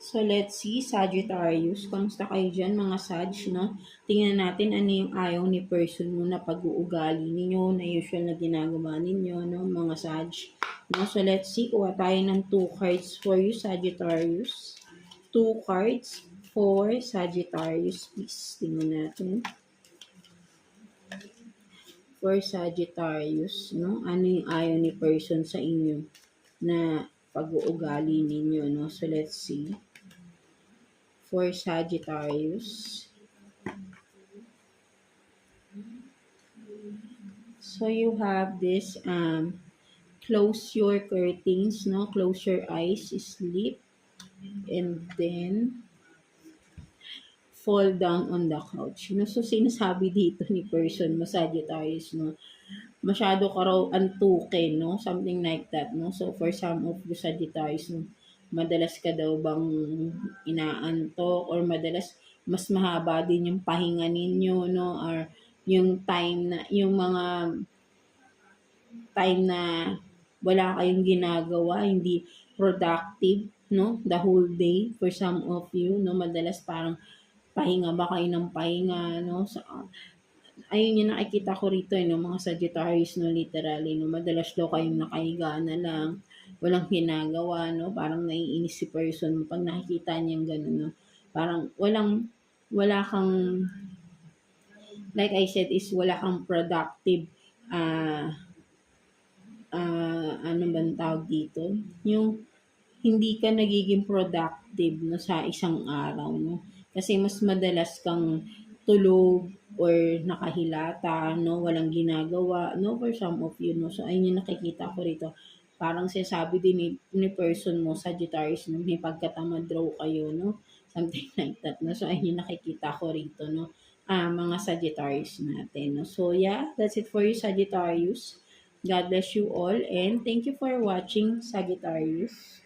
So, let's see, Sagittarius. Kamusta kayo dyan, mga Sag, no? Tingnan natin ano yung ayaw ni person mo na pag-uugali ninyo, na usual na ginagawa ninyo, no, mga Sag. No? So, let's see. Kuha tayo ng 2 cards for you, Sagittarius. 2 cards for Sagittarius, please. Tingnan natin. For Sagittarius, no? Ano yung ayaw ni person sa inyo na pag-uugali ninyo, no? So, let's see. For Sagittarius. So, you have this, close your curtains, no? Close your eyes, sleep, and then fall down on the couch. No? So, sinasabi dito ni person mo, Sagittarius, no? Masyado ka raw antukin, no? Something like that, no? So, for some of the Sagittarius, no? Madalas ka daw bang inaantok or madalas mas mahaba din yung pahinga ninyo, no? Or yung time na, yung mga time na wala kayong ginagawa, hindi productive, no? The whole day for some of you, no? Madalas parang pahinga ba kayo ng pahinga, no? So, ayun yung nakikita ko rito, no? Mga Sagittarius, no? Literally, no? Madalas daw kayong nakahiga na lang, walang ginagawa, no? Parang naiinis si person mo pag nakikita niyang gano'n, no? Parang wala kang, like I said, is wala kang productive, ano bang tawag dito? Yung hindi ka nagiging productive, no, sa isang araw, no? Kasi mas madalas kang tulog or nakahilata, no, walang ginagawa, no, for some of you, no. So, ayun yung nakikita ko rito. Parang sinasabi din ni person mo, Sagittarius, no, may pagkatamad raw kayo, no, something like that, no. So, ayun yung nakikita ko rito, no, mga Sagittarius natin, no. So, yeah, that's it for you, Sagittarius. God bless you all, and thank you for watching, Sagittarius.